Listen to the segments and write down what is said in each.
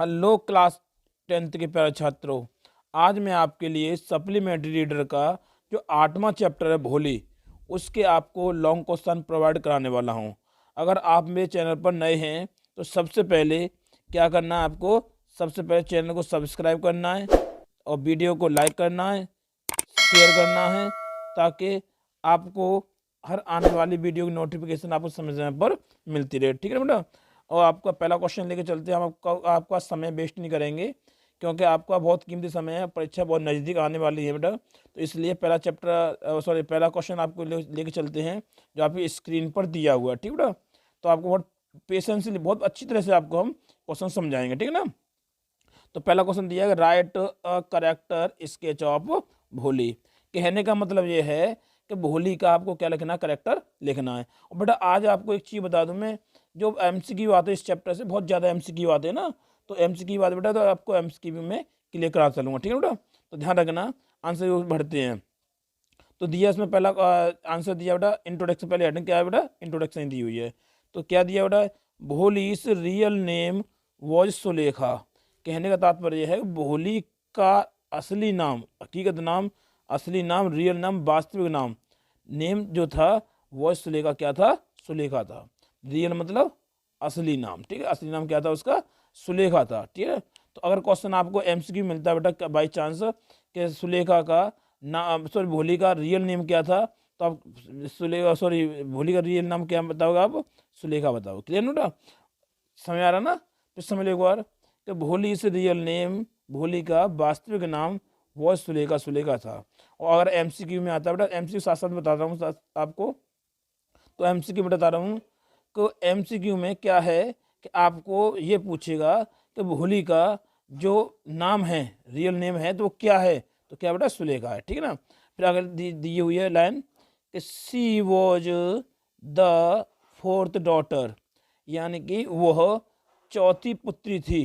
Hello class 10th के प्यारे छात्रों। आज मैं आपके लिए सप्लीमेंट्री रीडर का जो 8वां चैप्टर है भोली, उसके आपको लॉन्ग क्वेश्चन प्रोवाइड कराने वाला हूं। अगर आप मेरे चैनल पर नए हैं तो सबसे पहले क्या करना है, आपको सबसे पहले चैनल को सब्सक्राइब करना है और वीडियो को लाइक करना है, शेयर करना है, ताकि आपको हर आने वाली वीडियो की नोटिफिकेशन आपको समय समय पर मिलती रहे। ठीक है बेटा। और आपका पहला क्वेश्चन लेके चलते हैं। हम आपका समय वेस्ट नहीं करेंगे, क्योंकि आपका बहुत कीमती समय है, परीक्षा बहुत नज़दीक आने वाली है बेटा। तो इसलिए पहला क्वेश्चन आपको लेके चलते हैं, जो आपकी स्क्रीन पर दिया हुआ है। ठीक है बेटा। तो आपको बहुत पेशेंसली, बहुत अच्छी तरह से आपको हम क्वेश्चन समझाएंगे। ठीक है ना। तो पहला क्वेश्चन दिया है, right a character sketch of भोली। कहने का मतलब ये है कि भोली का आपको क्या लिखना है, करेक्टर लिखना है। और बेटा आज आपको एक चीज़ बता दूं मैं, जो एमसीक्यू आते हैं इस चैप्टर से, बहुत ज़्यादा एमसीक्यू आते हैं ना, तो एमसीक्यू आते बेटा, तो आपको एमसीक्यू में क्लियर करा चलूँगा। ठीक है बेटा। तो ध्यान रखना, आंसर बढ़ते हैं। तो दिया इसमें पहला आंसर दिया बेटा, इंट्रोडक्शन। पहले हेडिंग क्या है बेटा, इंट्रोडक्शन दी हुई है। तो क्या दिया बेटा, भोलीस रियल नेम वॉज सुलेखा। कहने का तात्पर्य है भोली का असली नाम, हकीकत नाम, असली नाम, रियल नाम, वास्तविक नाम, नेम जो था वॉज सुलेखा, क्या था, सुलेखा था। रियल मतलब असली नाम। ठीक है, असली नाम क्या था उसका, सुलेखा था। ठीक है। तो अगर क्वेश्चन आपको एमसीक्यू मिलता है बेटा बाई चांस कि सुलेखा का नाम, सॉरी भोली का रियल नेम क्या था, तो आप भोली का रियल नाम क्या बताओगे, आप सुलेखा बताओ। क्लियर ना बेटा, समझ आ रहा ना। फिर समझ लो एक बार कि भोली से रियल नेम, भोली का वास्तविक नाम वो सुलेखा, सुलेखा था। और अगर एमसीक्यू में आता है बेटा, एमसीक्यू साथ साथ बता रहा हूँ आपको, तो एमसीक्यू में बता रहा हूँ कि एमसीक्यू में क्या है कि आपको ये पूछेगा कि भोली का जो नाम है, रियल नेम है, तो वो क्या है, तो क्या बेटा, सुलेखा है। ठीक है ना। फिर अगर दी हुई है लाइन कि she was the fourth daughter, यानी कि वह चौथी पुत्री थी।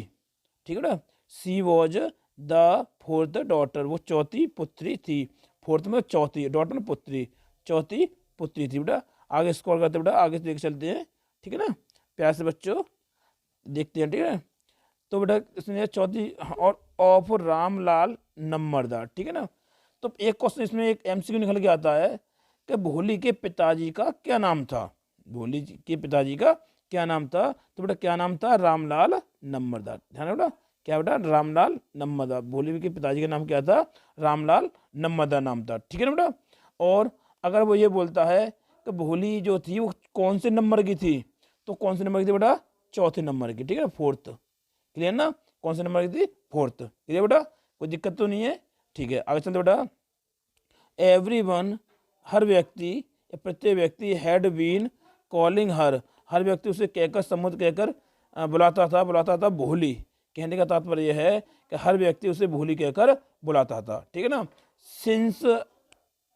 ठीक है ना। सी वॉज द फोर्थ डॉटर, वो चौथी पुत्री थी। फोर्थ में चौथी, डॉटर में पुत्री, चौथी पुत्री थी बेटा। आगे स्क्रॉल करते बेटा, आगे से लेके चलते हैं। ठीक है ना, प्यार से बच्चों देखते हैं। ठीक है। तो बेटा इसमें चौथी, और ऑफ रामलाल नम्बरदार। ठीक है ना। तो एक क्वेश्चन इसमें, एक एमसीक्यू निकल के आता है कि भोली के पिताजी का क्या नाम था। भोली के पिताजी का क्या नाम था, तो बेटा क्या नाम था, रामलाल नम्बरदार। ध्यान है बेटा, क्या बेटा, रामलाल नम्बरदार। भोली के पिताजी का नाम क्या था, रामलाल नम्बरदार नाम था। ठीक है ना बेटा। और अगर वो ये बोलता है कि भोली जो थी वो कौन से नंबर की थी, तो कौन से नंबर की थी बेटा, चौथे नंबर की। ठीक है, फोर्थ। क्लियर ना, कौन से नंबर की थी, फोर्थ। क्लियर बेटा, कोई दिक्कत तो नहीं है। ठीक है, आगे चलते बेटा। एवरीवन, हर व्यक्ति, प्रत्येक व्यक्ति, हैड बीन कॉलिंग हर व्यक्ति उसे कहकर, सम्बोधित कहकर बुलाता था भोली। कहने का तात्पर्य यह है कि हर व्यक्ति उसे भोली कहकर बुलाता था। ठीक है ना। सिंस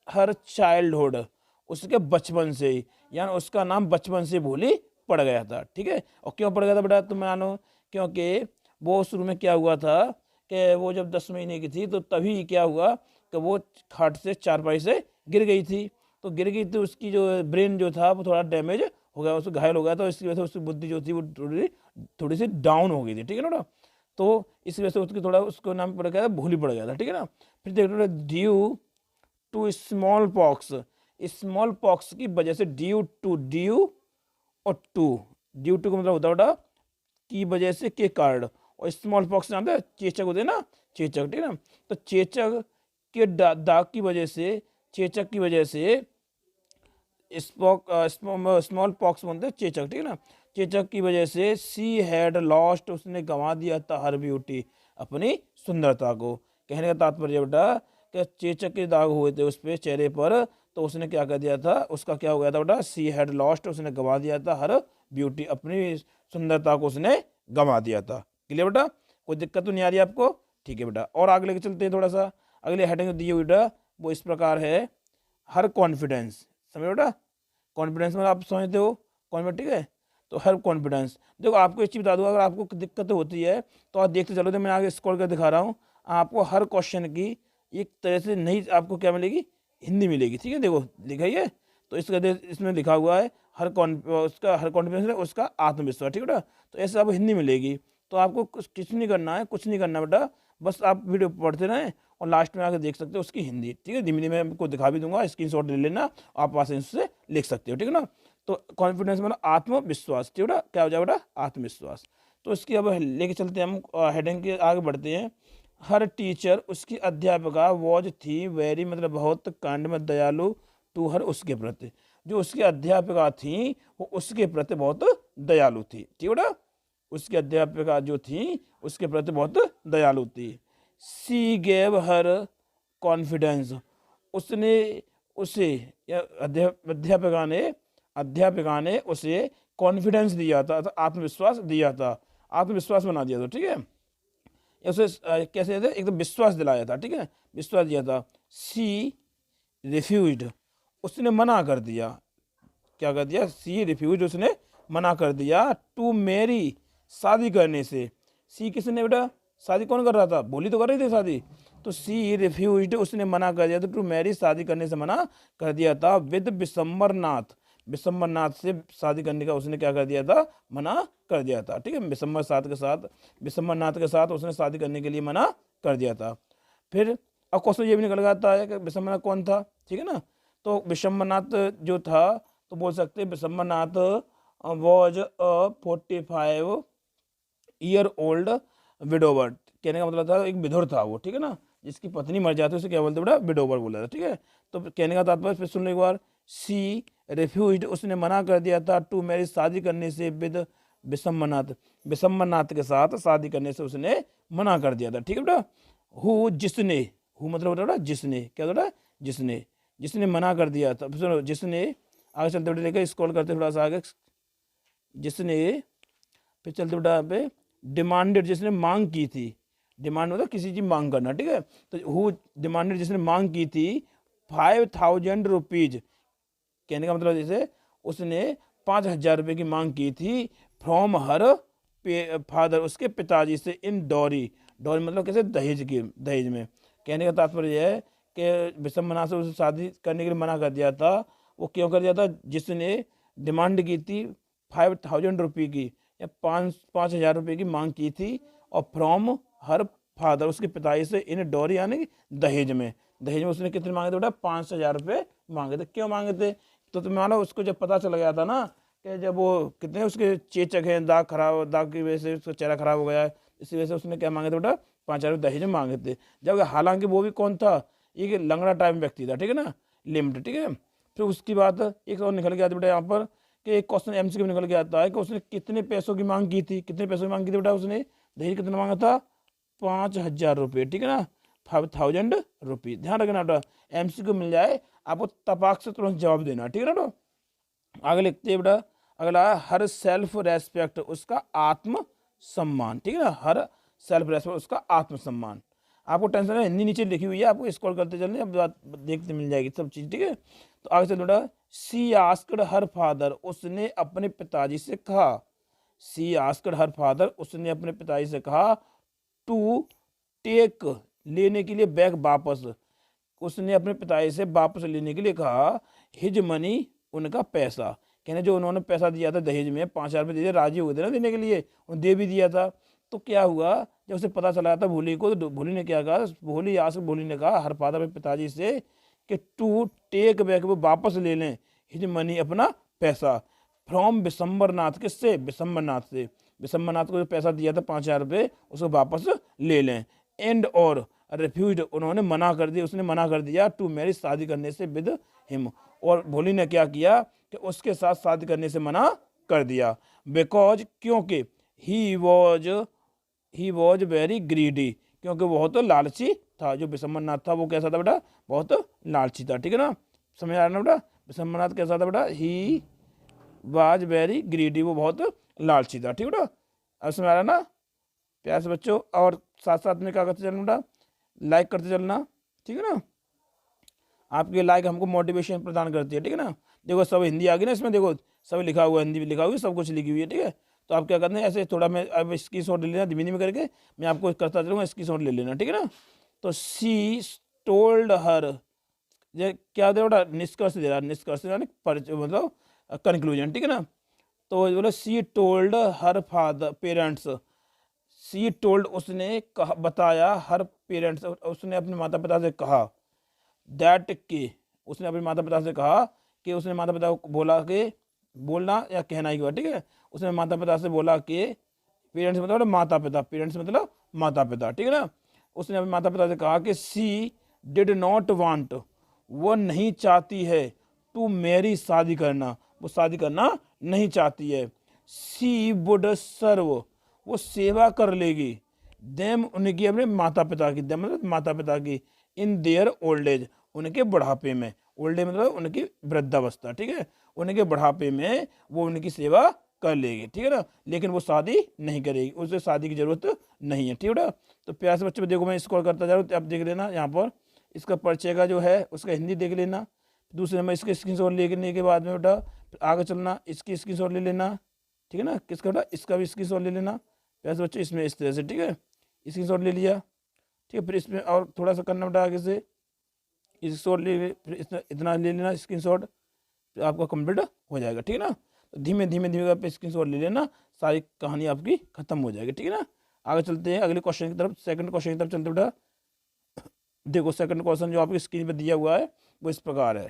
हर चाइल्डहुड, उसके बचपन से ही, यानी उसका नाम बचपन से भोली पड़ गया था। ठीक है। और क्यों पड़ गया था बेटा, तुम मानो, क्योंकि वो शुरू में क्या हुआ था कि वो जब 10 महीने की थी तो तभी क्या हुआ कि वो खाट से, चारपाई से गिर गई थी। तो गिर गई तो उसकी जो ब्रेन जो था वो थोड़ा डैमेज हो गया, उसको घायल हो गया था। इसकी वजह से उसकी बुद्धि जो थी वो थोड़ी सी डाउन हो गई थी। ठीक है ना बेटा। तो इस वजह से उसकी थोड़ा, उसको नाम पड़ गया था, भूली पड़ गया था। ठीक है ना। फिर देख लो, due to smallpox, smallpox की वजह से, ड्यू और ड्यू टू का मतलब होता है बेटा की वजह से, के कारण। और स्मॉल पॉक्स जानते हैं, चेचक होते हैं ना, चेचक। ठीक है ना। तो चेचक के दाग की वजह से, चेचक की वजह से, स्मॉल पॉक्स बोलते हैं चेचक। ठीक है ना। चेचक की वजह से सी हैड लॉस्ट, उसने गंवा दिया था हर ब्यूटी, अपनी सुंदरता को। कहने का तात्पर्य बेटा कि चेचक के दाग हुए थे उस पर, चेहरे पर, तो उसने क्या कर दिया था, उसका क्या हो गया था बेटा, सी हैड लॉस्ट, उसने गंवा दिया था हर ब्यूटी, अपनी सुंदरता को उसने गंवा दिया था। क्लियर बेटा, कोई दिक्कत तो नहीं आ रही आपको। ठीक है बेटा, और आगे लेके चलते हैं थोड़ा सा। अगले हेडिंग दी हुई बेटा वो इस प्रकार है, हर कॉन्फिडेंस। समझ बेटा, कॉन्फिडेंस में आप समझते हो, कॉन्फिडेंस। ठीक है। तो हर कॉन्फिडेंस, देखो आपको एक चीज़ बता दूँ, अगर आपको दिक्कत होती है तो आप देखते चलो, तो मैं आगे स्क्रॉल कर दिखा रहा हूँ आपको। हर क्वेश्चन की एक तरह से नई आपको क्या मिलेगी, हिंदी मिलेगी। ठीक है, देखो लिखा ही है। तो इसमें लिखा हुआ है उसका हर कॉन्फिडेंस है, उसका आत्मविश्वास। ठीक है बेटा। तो ऐसे आपको हिंदी मिलेगी। तो आपको कुछ नहीं करना है, कुछ नहीं करना बेटा, बस आप वीडियो पढ़ते रहें और लास्ट में आके देख सकते हो उसकी हिंदी। ठीक है, धीमे धीमे आपको दिखा भी दूंगा, स्क्रीनशॉट ले लेना, आप आसानी से लिख सकते हो। ठीक है ना। तो कॉन्फिडेंस मतलब आत्मविश्वास। ठीक है बेटा, क्या हो जाए बेटा, आत्मविश्वास। तो इसकी अब लेके चलते हैं हम, हेडिंग के आगे बढ़ते हैं। हर टीचर, उसकी अध्यापिका, वॉज थी वेरी मतलब बहुत, कांड में दयालु, टू हर उसके प्रति। जो उसकी अध्यापिका थी वो उसके प्रति बहुत दयालु थी। ठीक है बेटा, उसकी अध्यापिका जो थी उसके प्रति बहुत दयालु थी। सी गेव हर कॉन्फिडेंस, उसने उसे अध्यापिका ने उसे कॉन्फिडेंस दिया था, आत्मविश्वास दिया था, आत्मविश्वास बना दिया था। ठीक है, उसे कैसे थे, एकदम विश्वास दिलाया था। ठीक है, विश्वास दिया था। सी रिफ्यूज्ड, उसने मना कर दिया। क्या कर दिया, सी रिफ्यूज, उसने मना कर दिया, टू मैरी, शादी करने से। सी किसने बेटा, शादी कौन कर रहा था, भोली तो कर रही थी शादी। तो सी रिफ्यूज्ड, उसने मना कर दिया था, टू मैरी, शादी करने से मना कर दिया था, विद विशंबरनाथ, विशंबरनाथ से शादी करने का उसने क्या कर दिया था, मना कर दिया था। ठीक है, विशंबरनाथ के साथ उसने शादी करने के लिए मना कर दिया था। फिर अब क्वेश्चन ये भी निकल आता है कि विशंबरनाथ कौन था। ठीक है ना, तो विशंबरनाथ जो था, तो बोल सकते हैं विशंबरनाथ वॉज 45-year-old विडोवर। कहने का मतलब था एक विधुर था वो। ठीक है ना, जिसकी पत्नी मर जाती है उसे क्या बोलते बेटा, विडोवर बोला था। ठीक है, तो कहने का तात्पर्य फिर सुन लो एक बार। सी रिफ्यूज्ड, उसने मना कर दिया था, टू मैरिज, शादी करने से, विद विशंबरनाथ, विशंबरनाथ के साथ शादी करने से उसने मना कर दिया था। ठीक है बेटा, हु, जिसने, हु मतलब बेटा जिसने, क्या बेटा, जिसने, जिसने मना कर दिया था। सुनो, जिसने, आगे चलते बेटे लेकर स्क्रॉल करते थोड़ा सा आगे, जिसने, फिर चलते बेटा यहाँ पे, डिमांडेड, जिसने मांग की थी, डिमांड मतलब किसी चीज मांग करना। ठीक है, तो हु डिमांडेड, जिसने मांग की थी, 5,000 रुपीज। कहने का मतलब जैसे उसने 5,000 रुपये की मांग की थी, फ्रॉम हर फादर, उसके पिताजी से, इन डॉरी, डॉरी मतलब कैसे, दहेज की, दहेज में। कहने का तात्पर्य यह है कि विशंबरनाथ से उसे शादी करने के लिए मना कर दिया था। वो क्यों कर दिया था, जिसने डिमांड की थी 5,000 रुपये की, या 5,000 रुपये की मांग की थी, और फ्रॉम हर फादर, उसके पिताजी से, इन डॉरी यानी कि दहेज में। दहेज में उसने कितने मांगे थे बेटा, 5,000 रुपये मांगे थे। क्यों मांगे थे, तो तुम्हें मानो उसको जब पता चल गया था ना कि जब वो कितने उसके चेचक हैं, दाग खराब, दाग की वजह से उसका चेहरा खराब हो गया है, इसी वजह से उसने क्या मांगे थे बेटा, 5,000 रुपये दहेज में मांगे थे। जब हालांकि वो भी कौन था, एक लंगड़ा टाइप व्यक्ति था। ठीक है ना, लिम्ड। ठीक है, फिर उसकी बात एक और निकल गया था बेटा यहाँ पर, कि एक क्वेश्चन एमसीक्यू निकल के आता है कि उसने कितने पैसों की मांग की थी, कितने पैसों की मांग की थी बेटा, उसने दहेज कितना मांगा था, 5,000 रुपये। ठीक है ना, 5,000 रुपये। ध्यान रखना बेटा, एमसीक्यू मिल जाए आपको तपाक से तुरंत जवाब देना। ठीक है ना। आगे लिखते हैं बेटा, अगला, हर सेल्फ रेस्पेक्ट, उसका आत्म सम्मान। ठीक है ना, हर सेल्फ रेस्पेक्ट, उसका आत्म सम्मान। आपको टेंशन है, हिंदी नीचे लिखी हुई है, आपको स्क्रॉल करते चलने, अब बात देखते मिल जाएगी सब चीज़। ठीक है, तो आगे चल बेटा, सी आस्क्ड हर फादर, उसने अपने पिताजी से कहा, सी आस्क्ड हर फादर, उसने अपने पिताजी से कहा, टू टेक, लेने के लिए, बैक, वापस, उसने अपने पिताजी से वापस लेने के लिए कहा, हिज मनी, उनका पैसा। कहने जो उन्होंने पैसा दिया था दहेज में, 5,000 रुपये दिए, राजी हुए थे ना देने के लिए, उन्हें दे भी दिया था। तो क्या हुआ, जब उसे पता चला था भोली को, तो भोली ने क्या कहा, भोली ने कहा हर फादर अपने पिताजी से कि टू टेक बैक, वो वापस ले लें, हिज मनी, अपना पैसा, फ्रॉम विशंबरनाथ, किससे, विशंबरनाथ से, विशंबरनाथ को जो पैसा दिया था 5,000 रुपये, उसको वापस ले लें। एंड और रिफ्यूज, उन्होंने मना कर दिया, उसने मना कर दिया, टू मैरिज, शादी करने से, विद हिम, और भोली ने क्या किया कि उसके साथ शादी करने से मना कर दिया। बिकॉज, क्योंकि, ही वॉज वेरी ग्रीडी, क्योंकि वो तो लालची था। जो विशंबरनाथ था वो कैसा था बेटा, बहुत लालची था। ठीक है ना, समझ आ रहा ना बेटा, विशंबरनाथ कैसा था बेटा, ही वाज वेरी ग्रीडी, वो बहुत लालची था। ठीक है बेटा, अब समझ आ रहा ना प्यार से बच्चों। और साथ साथ में क्या करते चलना बेटा, लाइक करते चलना। ठीक है ना, आपके लाइक हमको मोटिवेशन प्रदान करती है। ठीक है ना, देखो सब हिंदी आ गई ना इसमें, देखो सब लिखा हुआ है, हिंदी भी लिखा हुआ है, सब कुछ लिखी हुई है। ठीक है, तो आप क्या करते हैं, ऐसे थोड़ा मैं अब स्क्रीन शॉट ले लेना, धीमे धीमे करके मैं आपको करता चलूँगा, स्क्रीन शॉट ले लेना। ठीक है ना, तो सी टोल्ड हर, ये क्या दे बेटा, निष्कर्ष दे रहा, निष्कर्ष यानी मतलब कंक्लूजन। ठीक है ना, तो बोले सी टोल्ड हर फादर पेरेंट्स, सी टोल्ड उसने कहा बताया हर पेरेंट्स उसने अपने माता पिता से कहा दैट के उसने अपने माता पिता से कहा कि उसने माता पिता को बोला कि बोलना या कहना ही हुआ, ठीक है। उसने माता पिता से बोला कि पेरेंट्स मतलब माता पिता, पेरेंट्स मतलब माता पिता, ठीक है ना। उसने अपने माता पिता से कहा कि सी डिड नॉट वांट वो नहीं चाहती है टू मैरी शादी करना, वो शादी करना नहीं चाहती है। सी वुड सर्व वो सेवा कर लेगी देम उनकी अपने माता पिता की, देम मतलब माता पिता की, इन देयर ओल्ड एज उनके बुढ़ापे में, ओल्ड एज मतलब उनकी वृद्धावस्था, ठीक है। उनके बुढ़ापे में वो उनकी सेवा कर लेगी, ठीक है ना, लेकिन वो शादी नहीं करेगी, उसे शादी की जरूरत नहीं है, ठीक है ना। तो प्यार से बच्चे देखो मैं स्क्रॉल करता जा रहा हूँ, आप देख लेना यहाँ पर इसका परिचय का जो है उसका हिंदी देख लेना। दूसरे नंबर इसके स्क्रीनशॉट लेने के बाद में बेटा फिर आगे चलना, इसकी स्क्रीनशॉट ले लेना, ठीक है ना। किसका बेटा इसका भी स्क्रीनशॉट ले लेना प्यार से बच्चे, इसमें इस तरह से, ठीक है। स्क्रीनशॉट ले लिया, ठीक है। फिर इसमें और थोड़ा सा करना बेटा आगे से, स्क्रीनशॉट ले फिर इतना ले लेना स्क्रीनशॉट, तो आपका कंप्लीट हो जाएगा, ठीक है ना। तो धीमे धीमे धीमे आप स्क्रीनशॉट ले लेना, सारी कहानी आपकी खत्म हो जाएगी, ठीक है ना। आगे चलते हैं अगले क्वेश्चन की तरफ, सेकंड क्वेश्चन की तरफ चलते बेटा। देखो सेकंड क्वेश्चन जो आपकी स्क्रीन पर दिया हुआ है वो इस प्रकार है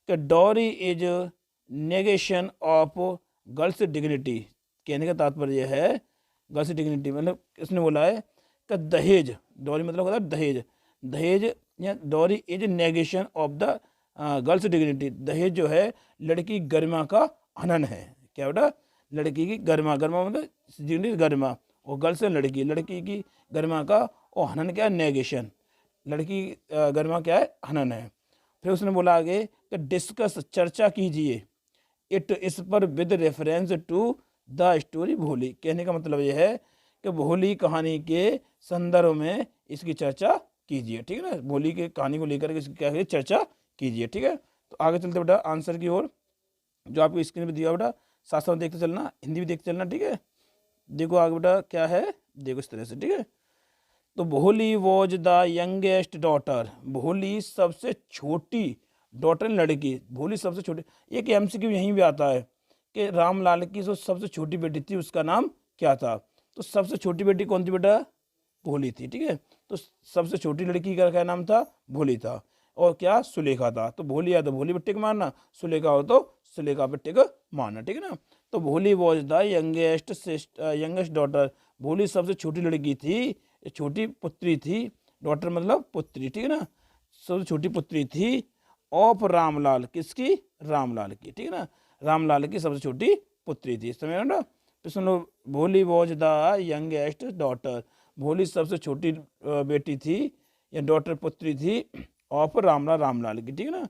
कि dowry is negation of girls dignity. कहने का तात्पर्य है गर्ल्स डिग्निटी मतलब इसने बोला है कि दहेज, डॉरी मतलब होता है दहेज, दहेज या dowry is negation of the girls dignity, दहेज जो है लड़की गरिमा का हनन है। क्या बेटा, लड़की की गरिमा, गरिमा मतलब डिग्निटी गरिमा, और गर्ल्स है लड़की, लड़की की गरिमा का, और हनन क्या है नेगेशन, लड़की गरिमा क्या है हनन है। फिर उसने बोला आगे कि डिस्कस चर्चा कीजिए इट इस पर with reference to the story Bholi. कहने का मतलब यह है कि भोली कहानी के संदर्भ में इसकी चर्चा कीजिए, ठीक है ना। भोली की कहानी को लेकर के इसकी क्या है चर्चा कीजिए, ठीक है। तो आगे चलते बेटा आंसर की ओर, जो आपको स्क्रीन पे दिया बेटा साथ साथ देखते चलना, हिंदी भी देखते चलना, ठीक है। देखो आगे बेटा क्या है, देखो इस तरह से, ठीक है। तो भोली वॉज द यंगेस्ट डॉटर, भोली सबसे छोटी डॉटर लड़की, भोली सबसे छोटी। एक एमसीक्यू यहीं भी आता है कि रामलाल की जो सबसे छोटी बेटी थी उसका नाम क्या था, तो सबसे छोटी बेटी कौन थी बेटा, भोली थी, ठीक है। तो सबसे छोटी लड़की का क्या नाम था, भोली था, और क्या सुलेखा था। तो भोली या तो भोली पे टिक मारना, सुलेखा हो तो सुलेखा पे टिक मारना, ठीक है ना। तो भोली वॉज द यंगेस्ट डॉटर, भोली सबसे छोटी लड़की थी, छोटी पुत्री थी, डॉटर मतलब पुत्री, ठीक है ना, सबसे छोटी पुत्री थी ऑफ रामलाल, किसकी, रामलाल की, ठीक है ना, रामलाल की सबसे छोटी पुत्री थी, समझ ना। तो सुन लो, भोली वॉज द यंगेस्ट डॉटर, भोली सबसे छोटी बेटी थी या डॉटर पुत्री थी ऑफ रामलाल, रामलाल की, ठीक है ना।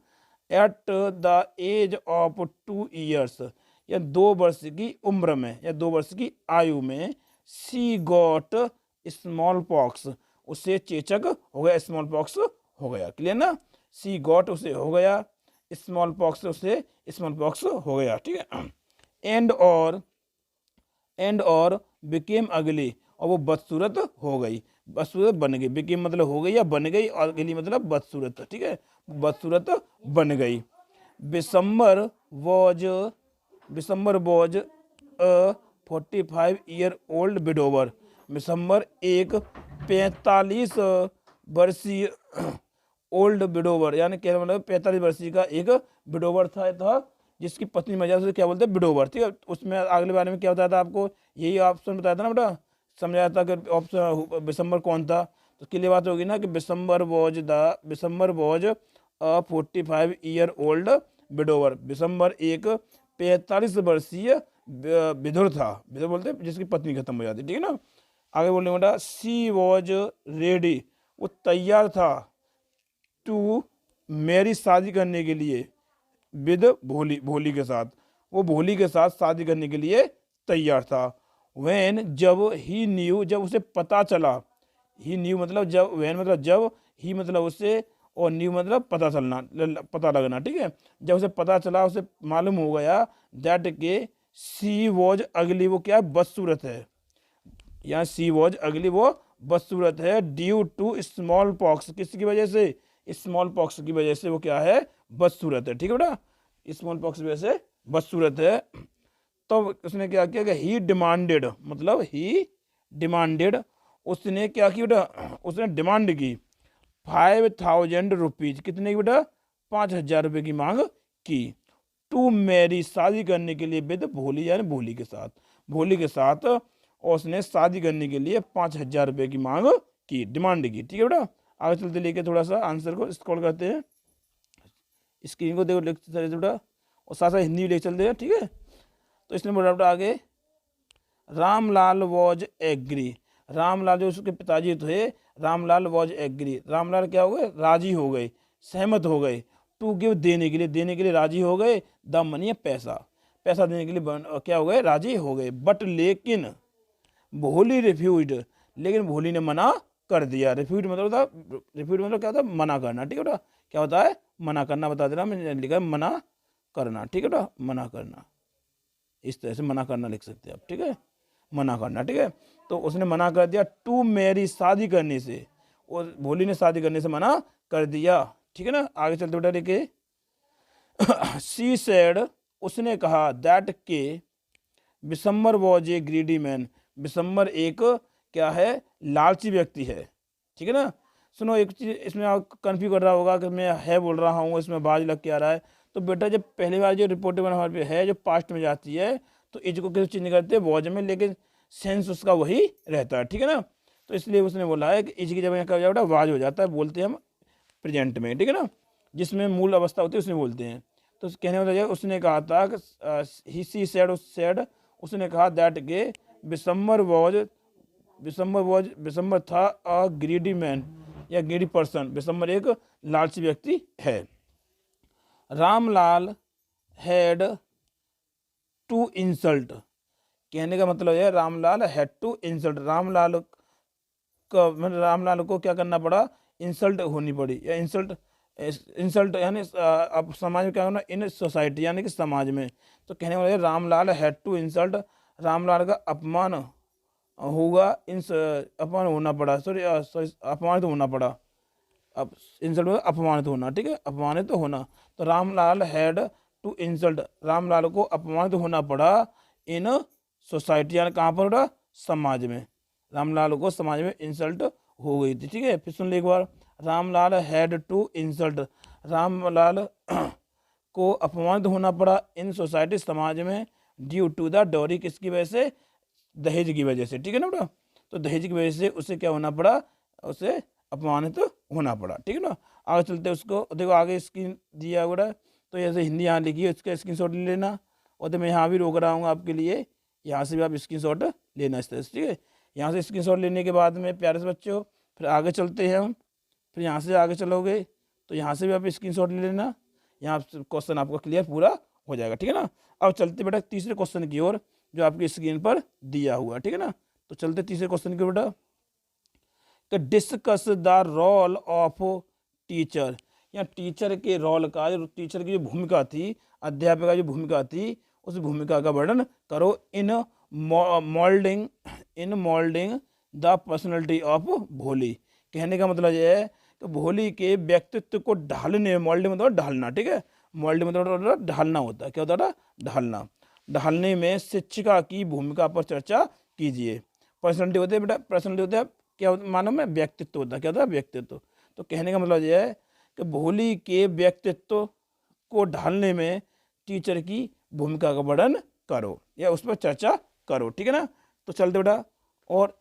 At the age of 2 years या 2 वर्ष की उम्र में या 2 वर्ष की आयु में, सी गॉट स्मॉल पॉक्स, उससे चेचक हो गया, स्मॉल पॉक्स हो गया, क्लियर ना। सी गॉट उसे हो गया, स्मॉल पॉक्स उसे स्मॉल पॉक्स हो गया, ठीक है। एंड और बिकेम अगली, और वो बदसूरत हो गई, बदसूरत बन गई, बिकेम मतलब हो गई या बन गई, और अगली मतलब बदसूरत, ठीक है, बदसूरत बन गई। बिसम्बर वॉज अ 45-year-old विडोवर, बिसम्बर एक 45 वर्षीय ओल्ड विडोवर, यानी क्या मतलब 45 वर्षीय का एक विडोवर था जिसकी पत्नी मजा से क्या बोलते हैं विडोवर, ठीक है। उसमें अगले बारे में क्या बताया था आपको, यही ऑप्शन बताया था ना बेटा, समझाया था कि ऑप्शन बिसम्बर कौन था। तो क्लियर बात होगी ना कि बिसम्बर वॉज अ 45-year-old विडोवर, बिसम्बर एक 45 वर्षीय विधुर था, विधुर बोलते जिसकी पत्नी खत्म हो जाती, ठीक है ना। आगे बोलने बेटा सी वॉज रेडी, वो तैयार था, टू मेरी शादी करने के लिए, विद भोली, भोली के साथ, वो भोली के साथ शादी करने के लिए तैयार था। वैन जब ही न्यू, जब उसे पता चला, ही न्यू मतलब जब, वैन मतलब जब, ही मतलब उसे, और न्यू मतलब पता चलना, पता लगना, ठीक है। जब उसे पता चला, उसे मालूम हो गया दैट के सी वॉज अगली, वो क्या है बदसूरत है, यहाँ सी वॉज अगली वो बदसूरत है, ड्यू टू स्मॉल पॉक्स, किसकी वजह से, स्मॉल पॉक्स की वजह से वो क्या है बदसूरत है, ठीक है बेटा, स्मॉल पॉक्स की वजह से बदसूरत है। तो उसने क्या किया कि ही डिमांडेड मतलब ही डिमांडेड, उसने क्या की बेटा, उसने डिमांड की 5,000 रुपीज, कितने की बेटा, 5,000 रुपये की मांग की। टू मैरी, शादी करने के लिए, विद भोली यानी भोली के साथ, भोली के साथ, और उसने शादी करने के लिए 5,000 रुपये की मांग की, डिमांड की। ठीक है बेटा, आगे चलते लेके थोड़ा सा आंसर को स्क्रॉल करते हैं, स्क्रीन को देखो लिखते बेटा, और साथ साथ हिंदी भी लेके चलते हैं। ठीक है, तो इसने बोला बेटा आगे, रामलाल वॉज एग्री, रामलाल जो उसके पिताजी थे, रामलाल वॉज एग्री, रामलाल क्या हो गए, राजी हो गए, सहमत हो गए, टू गिव, देने के लिए, देने के लिए राजी हो गए, द मनी है पैसा, पैसा देने के लिए क्या हो गए, राजी हो गए। बट लेकिन भोली रिफ्यूज्ड, लेकिन भोली ने मना कर दिया। रिफ्यूज मतलब था, रिफ्यूज मतलब क्या होता है, मना करना। ठीक है बेटा, क्या होता है, मना करना, बता देना, मैंने लिखा है मना करना। ठीक है बेटा, मना करना, इस तरह से मना करना लिख सकते हैं आप। ठीक है, मना करना। ठीक है, तो उसने मना कर दिया टू मैरी, शादी करने से, और भोली ने शादी करने से मना कर दिया। ठीक है ना, आगे चलते बेटा लेके, शी सेड, उसने कहा, दैट के बिसम्बर वॉज ए ग्रीडी मैन, बिसम्बर एक क्या है, लालची व्यक्ति है। ठीक है ना, सुनो एक चीज इसमें आप कन्फ्यूज कर रहा होगा कि मैं है बोल रहा हूँ, इसमें बाज लग के आ रहा है। तो बेटा जब पहली बार जो रिपोर्ट हमारे पे है, जो पास्ट में जाती है, तो इज को किसी चेंज करते हैं वॉज में, लेकिन सेंस उसका वही रहता है। ठीक है ना, तो इसलिए उसने बोला है कि इज की जगह क्या हो जाएगा, वाज हो जाता है, बोलते हैं हम प्रेजेंट में। ठीक है ना, जिसमें मूल अवस्था होती है उसमें बोलते हैं। तो कहने वाला उसने कहा था कि ही सी सेड, उसने कहा दैट के बिसम्बर बिसम्बर था अ ग्रीडी मैन या ग्रीडी पर्सन, बिसम्बर एक लालची व्यक्ति है। रामलाल हैड टू इंसल्ट, कहने का मतलब है Ramlal had to insult, Ramlal का मतलब रामलाल को क्या करना पड़ा, इंसल्ट होनी पड़ी, या इंसल्ट, इंसल्ट यानी अब समाज में क्या होना, इन सोसाइटी यानी कि समाज में। तो कहने वाले Ramlal had to insult, Ramlal का अपमान होगा, इन अपमान होना पड़ा, सॉरी अपमानित होना पड़ा, अब इंसल्ट में अपमानित होना। ठीक है, अपमानित होना, तो Ramlal had to insult, Ramlal को अपमानित होना पड़ा, इन सोसाइटी यानी कहाँ पर पड़ा, समाज में, रामलाल को समाज में इंसल्ट हो गई थी। ठीक है, फिर सुन ले एक बार, Ramlal had to insult, Ramlal को अपमानित होना पड़ा इन सोसाइटी, समाज में, ड्यू टू द डॉरी, किसकी वजह से, दहेज की वजह से। ठीक है ना बेटा, तो दहेज की वजह से उसे क्या होना पड़ा, उसे अपमानित होना पड़ा। ठीक है ना, आगे चलते उसको देखो, आगे स्क्रीन दिया हुआ है, तो ऐसे हिंदी यहाँ लिखी है, इसका स्क्रीनशॉट ले लेना, और तो मैं यहाँ भी रोक रहा हूँ आपके लिए, यहाँ से भी आप स्क्रीनशॉट लेना इस तरह से। ठीक है, यहाँ से स्क्रीनशॉट लेने के बाद में प्यारे से बच्चों फिर आगे चलते हैं हम, फिर यहाँ से आगे चलोगे तो यहाँ से भी आप स्क्रीनशॉट ले लेना, यहाँ क्वेश्चन आपका क्लियर पूरा हो जाएगा। ठीक है ना, अब चलते बेटा तीसरे क्वेश्चन की ओर, जो आपकी स्क्रीन पर दिया हुआ है। ठीक है ना, तो चलते तीसरे क्वेश्चन की ओर बेटा, कि discuss the role of teacher, या टीचर के रोल का, जो टीचर की जो भूमिका थी, अध्यापक की जो भूमिका थी, उस भूमिका का वर्णन करो, इन मोल्डिंग द पर्सनैलिटी ऑफ भोली। कहने का मतलब यह है कि भोली के व्यक्तित्व को ढालने, मोल्डिंग मतलब ढालना। ठीक है, मोल्डिंग मतलब ढालना होता है, क्या होता है, ढालना, ढालने में शिक्षिका की भूमिका पर चर्चा कीजिए। पर्सनैलिटी होते हैं बेटा, पर्सनैलिटी होता है क्या मानो में, व्यक्तित्व होता है, क्या होता है, व्यक्तित्व। तो कहने का मतलब यह है कि भोली के व्यक्तित्व को ढालने में टीचर की भूमिका का वर्णन करो, या उस पर चर्चा करो। ठीक है ना, तो चलते बेटा, और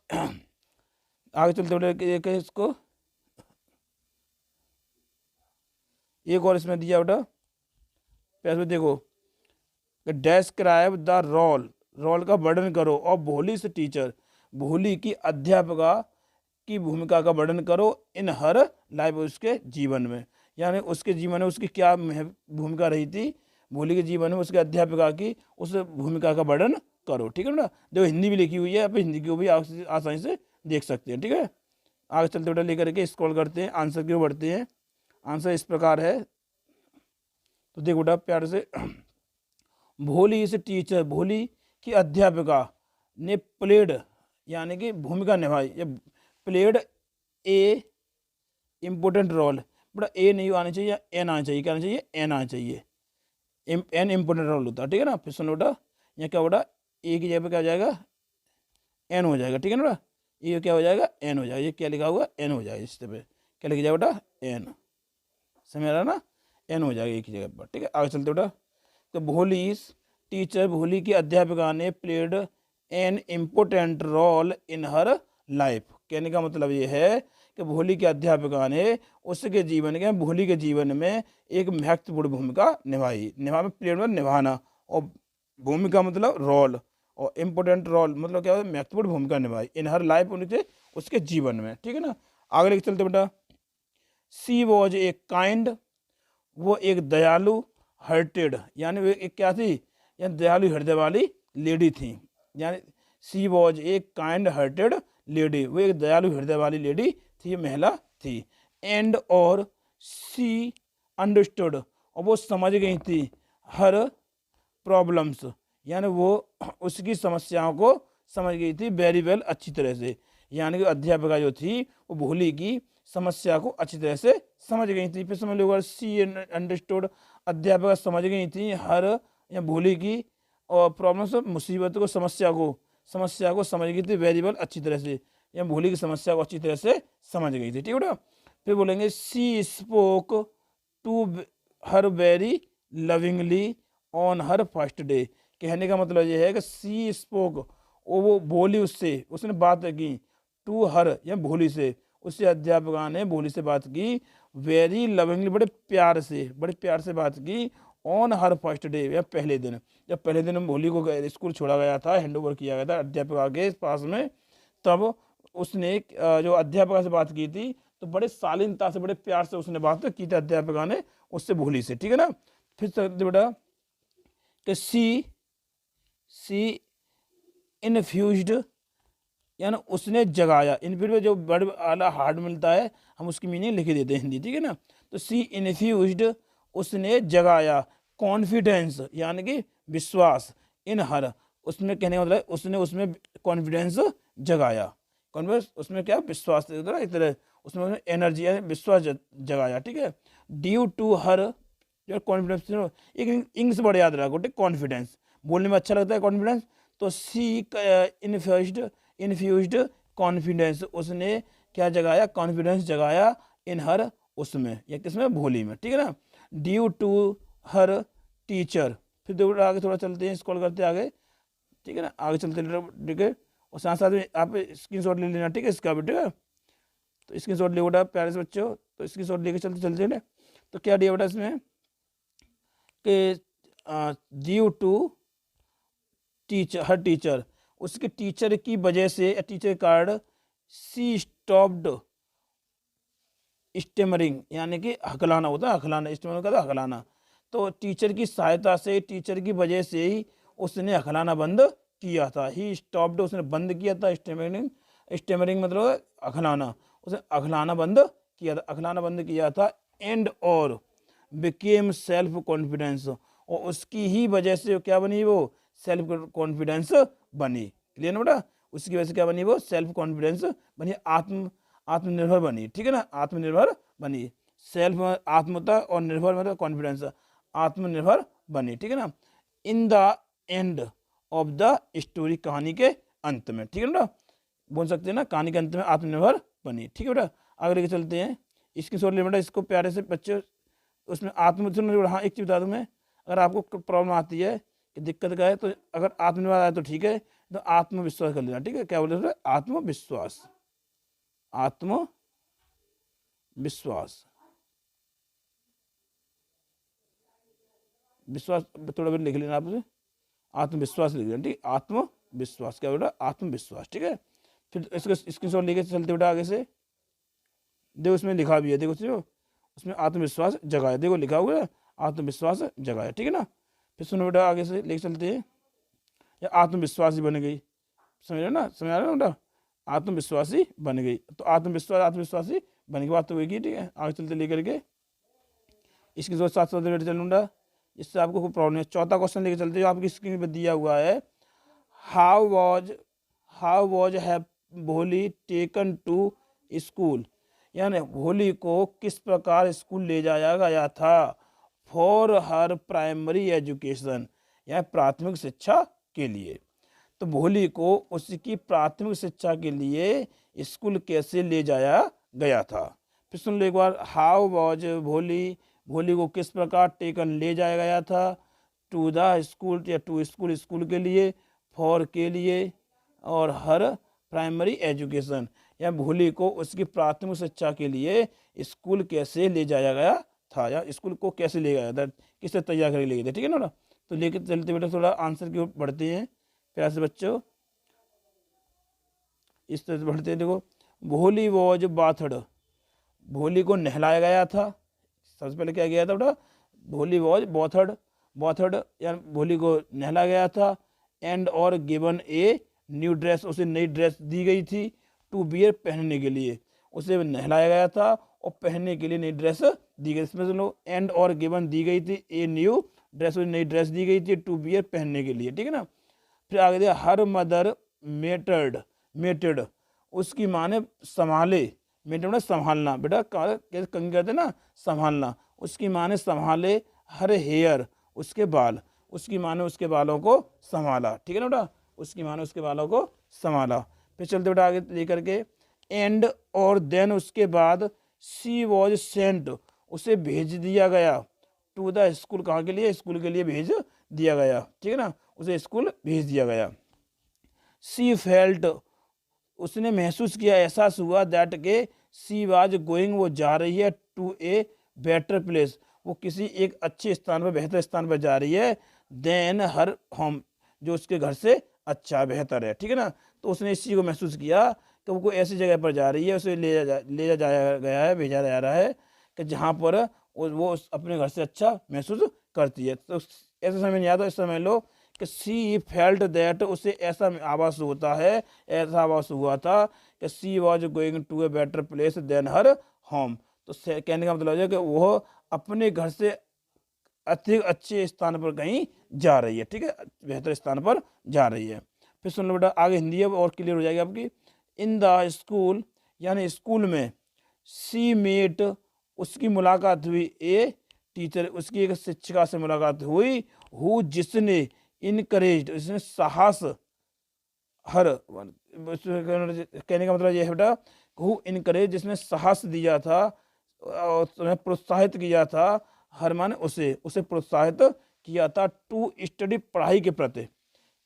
आगे चलते बेटा, इसको एक और इसमें दिया बेटा, पैसे देखो, डेस्क्राइब द रोल, रोल का वर्णन करो, और भोली से टीचर, भोली की अध्यापिका की भूमिका का वर्णन करो, इन हर लाइफ, उसके जीवन में, यानी उसके जीवन में उसकी क्या भूमिका रही थी, भोली के जीवन में उसके अध्यापिका की उस भूमिका का वर्णन करो। ठीक है ना, देखो हिंदी भी लिखी हुई है, आप हिंदी को भी आसानी से देख सकते हैं। ठीक है, आगे चलते बेटा लेकर के स्क्रॉल करते हैं, आंसर की ओर बढ़ते हैं। आंसर इस प्रकार है, तो देखो बेटा प्यार से, भोली इस टीचर, भोली की अध्यापिका ने प्लेड यानी कि भूमिका निभाई, या प्लेड ए इम्पोर्टेंट रोल, बड़ा ए नहीं आना चाहिए, एन आना चाहिए, क्या आना चाहिए, एन आना चाहिए, एन इम्पोर्टेंट रोल होता है। ठीक है ना, फिर सुनो बेटा, यहाँ क्या बेटा, ए की जगह पे क्या हो जाएगा, एन हो जाएगा, ठीक है ना बेटा। ये क्या हो जाएगा, एन हो जाएगा। ये क्या लिखा हुआ, एन हो जाएगा। इस पे क्या लिखा जाएगा बेटा, एन। समझ रहा ना, एन हो जाएगा एक ही जगह पर, ठीक है। आगे चलते बेटा। तो भोलीज टीचर, भोली की अध्यापिका ने played an important role in her life. कहने का मतलब ये है कि भोली की अध्यापिका ने उसके जीवन के, भोली के जीवन में एक महत्वपूर्ण भूमिका निभाई। निभा प्लेड में निभाना, और भूमिका मतलब रोल, और इम्पोर्टेंट रोल मतलब क्या होता है, महत्वपूर्ण भूमिका निभाई इन हर लाइफ, उनके उसके जीवन में, ठीक है ना। आगे लेके चलते बेटा। सी वॉज ए काइंड, वो एक दयालु, हार्टेड यानी वो एक क्या थी, यानी दयालु हृदय वाली लेडी थी। यानी she was a kind hearted lady, वो एक दयालु हृदय वाली लेडी थी, महिला थी। एंड और सी अंडरस्टूड, और वो समझ गई थी हर प्रॉब्लम्स, यानी वो उसकी समस्याओं को समझ गई थी वेरी वेल, अच्छी तरह से। यानी कि अध्यापिका जो थी वो भोली की समस्या को अच्छी तरह से समझ गई थी। फिर समझ लो, सी अंडरस्टूड, अध्यापिका समझ गई थी हर, या भोली की और प्रॉब्लम्स, मुसीबत को, समस्या को समझ गई थी वेरी वेल, अच्छी तरह से, या भोली की समस्या को अच्छी तरह से समझ गई थी, ठीक है बेटा। फिर बोलेंगे she spoke to her very lovingly on her first day. कहने का मतलब ये है कि सी स्पोक, वो बोली उससे, उसने बात की, टू हर या भोली से, उससे अध्यापिका ने भोली से बात की वेरी लविंगली, बड़े प्यार से बात की, ऑन हर फर्स्ट डे, या पहले दिन, जब पहले दिन भोली को स्कूल छोड़ा गया था, हैंड ओवर किया गया था अध्यापिका के पास में, तब उसने जो अध्यापिका से बात की थी, तो बड़े शालीनता से, बड़े प्यार से उसने बात की थी अध्यापिका ने उससे, भोली से, ठीक है ना। फिर बेटा कि सी इन्फ्यूज्ड, यानी उसने जगाया। इन्फ्यूज में जो वर्ड आला हार्ड मिलता है, हम उसकी मीनिंग लिख देते हैं हिंदी, ठीक है ना। तो सी इन्फ्यूज्ड, उसने जगाया, कॉन्फिडेंस यानी कि विश्वास, इन हर, उसमें कहने का मतलब उसने उसमें कॉन्फिडेंस जगाया, कॉन्फिडेंस उसमें क्या, विश्वास एक तरह, उसमें एनर्जी है, विश्वास जगाया, ठीक है। ड्यू टू हर जो कॉन्फिडेंस, एक इंग्लिश वर्ड याद रखो, ठीक, कॉन्फिडेंस बोलने में अच्छा लगता है, कॉन्फिडेंस। तो सी इन्फ्यूज्ड कॉन्फिडेंस, उसने क्या जगाया, कॉन्फिडेंस जगाया, इन हर, उसमें या किसमें, भोली में, ठीक है ना। Due to her teacher. फिर देखो आगे थोड़ा चलते हैं, स्क्रॉल करते हैं आगे, ठीक है ना। आगे चलते हैं, ठीक है। और साथ साथ में आप स्क्रीनशॉट ले लेना, ठीक है, इसका भी, ठीक है। तो स्क्रीनशॉट ले बेटा प्यारे से बच्चों, तो स्क्रीनशॉट लेके चलते चलते ना। तो क्या दिया बेटा इसमें कि due to teacher, her teacher, उसके टीचर की वजह से, टीचर के कारण, सी स्टॉप्ड स्टेमरिंग, यानी कि हकलाना होता है, हकलाना, स्टेमरिंग का हकलाना। तो टीचर की सहायता से, टीचर की वजह से ही उसने हकलाना बंद किया था। ही स्टॉप्ड, उसने बंद किया था, स्टेमरिंग मतलब हकलाना, उसने हकलाना बंद किया था, हकलाना बंद किया था। एंड और बिकेम सेल्फ कॉन्फिडेंस, और उसकी ही वजह से क्या बनी, वो सेल्फ कॉन्फिडेंस बनी। क्लियर ना बेटा, उसकी वजह से क्या बनी, वो सेल्फ कॉन्फिडेंस बनी, आत्मनिर्भर बनी, ठीक है ना, आत्मनिर्भर बनी। सेल्फ आत्मता और निर्भर मतलब कॉन्फिडेंस, आत्मनिर्भर बनी, ठीक है ना। In the end of the story, कहानी के अंत में, ठीक है ना, बोल सकते हैं ना, कहानी के अंत में आत्मनिर्भर बनी, ठीक है बेटा। आगे लेके चलते हैं, इसकी सोच ले बेटा, इसको प्यारे से बच्चे, उसमें आत्मनिर्भर, हाँ एक चीज बता दूं मैं, अगर आपको प्रॉब्लम आती है कि दिक्कत का है, तो अगर आत्मनिर्भर आए तो ठीक है, तो आत्मविश्वास कर लेना, ठीक है। क्या बोले, आत्मविश्वास, आत्मविश्वास, विश्वास थोड़ा भी लिख लेना आपसे, आत्मविश्वास लिख लेना, ठीक, आत्मविश्वास, क्या बेटा, आत्मविश्वास, ठीक है। फिर इसको स्क्रीनशॉट लेके चलते बेटा आगे से, देखो उसमें लिखा भी है, देखो उसमें आत्मविश्वास जगाया, देखो लिखा हुआ है, आत्मविश्वास जगाया, ठीक है ना। फिर सुनो बेटा आगे से लेके चलते हैं, या आत्मविश्वासी बन गई, समझ रहे ना, समझ रहे ना बेटा, आत्मविश्वासी बन गई, तो आत्मविश्वासी बन गई, बात तो हुई, ठीक है। आगे चलते लेकर के इसके साथ साथ लेकर चलूँगा, इससे आपको कोई प्रॉब्लम है। चौथा क्वेश्चन लेके चलते जो आपकी स्क्रीन पर दिया हुआ है, हाउ वॉज हैव भोली टेकन टू स्कूल, यानी भोली को किस प्रकार स्कूल ले जाया गया था, फॉर हर प्राइमरी एजुकेशन, या प्राथमिक शिक्षा के लिए। तो भोली को उसकी प्राथमिक शिक्षा के लिए स्कूल कैसे ले जाया गया था। फिर सुन लो एक बार, हाउ वॉज भोली, भोली को किस प्रकार टेकन ले जाया गया था, टू द स्कूल या टू स्कूल स्कूल के लिए, फॉर के लिए, और हर प्राइमरी एजुकेशन या भोली को उसकी प्राथमिक शिक्षा के लिए स्कूल कैसे ले जाया गया था या स्कूल को कैसे ले गया था, किससे तैयार करके ले गए थे। ठीक है ना, तो लेके चलते बेटा थोड़ा आंसर की ओर बढ़ते हैं प्यार से बच्चों। इस तरह से बढ़ते हैं, देखो भोली वॉज बाथड, भोली को नहलाया गया था। सबसे पहले क्या गया था बेटा, भोली वॉज बॉथड, बॉथड या भोली को नहलाया गया था। एंड और गिवन ए न्यू ड्रेस, उसे नई ड्रेस दी गई थी, टू बियर पहनने के लिए, उसे नहलाया गया था और पहनने के लिए नई ड्रेस दी गई। इसमें सुनो, एंड और गिवन दी गई थी, ए न्यू ड्रेस, उसे नई ड्रेस दी गई थी, टू बियर पहनने के लिए। ठीक है ना, फिर आगे दिया हर मदर मेटर्ड, मेटेड, उसकी माँ ने संभाले, मेटेड ने संभालना, बेटा कैसे कंगी कहते ना संभालना, उसकी माँ ने संभाले, हर हेयर, उसके बाल, उसकी माँ ने उसके बालों को संभाला। ठीक है ना बेटा, उसकी माँ ने उसके बालों को संभाला। फिर चलते बेटा आगे लेकर के, एंड और देन उसके बाद, सी वॉज सेंट, उसे भेज दिया गया, टू द स्कूल, कहाँ के लिए, स्कूल के लिए भेज दिया गया। ठीक है ना, उसे स्कूल भेज दिया गया। सी फेल्ट, उसने महसूस किया, एहसास हुआ, दैट के सी वाज गोइंग, वो जा रही है, टू ए बेटर प्लेस, वो किसी एक अच्छे स्थान पर, बेहतर स्थान पर जा रही है, देन हर होम, जो उसके घर से अच्छा बेहतर है। ठीक है ना, तो उसने इस चीज़ को महसूस किया कि वो कोई ऐसी जगह पर जा रही है, उसे ले जाया गया है, भेजा जा रहा है कि जहाँ पर वो अपने घर से अच्छा महसूस करती है। तो ऐसा समय नहीं आता, इस समय लो कि सी फेल्ट दैट, उसे ऐसा आभास होता है, ऐसा आभास हुआ था कि she was going to a better place than her home. तो कहने का मतलब है कि वो अपने घर से अधिक अच्छे स्थान पर कहीं जा रही है। ठीक है, बेहतर स्थान पर जा रही है। फिर सुन लो बेटा आगे हिंदी है और क्लियर हो जाएगी आपकी। इन द स्कूल, यानी स्कूल में, सी मेट, उसकी मुलाकात हुई, ए टीचर, उसकी एक शिक्षिका से मुलाकात हुई, हु जिसने इनकरेज, उसने साहस, हर कहने का मतलब यह है बेटा, हु इनकरेज, जिसने साहस दिया था और तुम्हें प्रोत्साहित किया था, हर मान उसे, उसे प्रोत्साहित किया था, टू स्टडी, पढ़ाई के प्रति।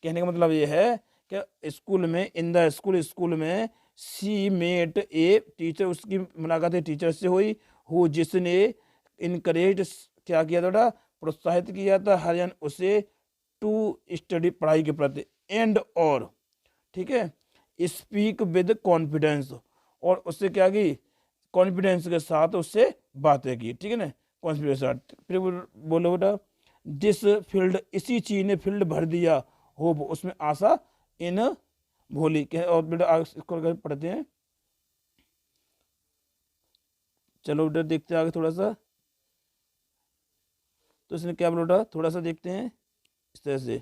कहने का मतलब यह है कि स्कूल में, इन द स्कूल, स्कूल में, सी मेट ए टीचर, उसकी मुलाकात टीचर से हुई, हु जिसने इनकरेज, क्या किया था बेटा, प्रोत्साहित किया था, हरियाण उसे, टू स्टडी, पढ़ाई के प्रति। एंड और, ठीक है, स्पीक विद कॉन्फिडेंस, और उससे क्या की, कॉन्फिडेंस के साथ उससे बातें की। ठीक है ना, कॉन्फिडेंस के साथ। फिर बोलो बेटा, दिस फील्ड, इसी चीज ने फील्ड भर दिया, होप, उसमें आशा, इन भोली के। और बेटा आगे पढ़ते हैं, चलो बेटा देखते हैं आगे थोड़ा सा। तो इसने क्या बोला, थोड़ा सा देखते हैं इस तरह से।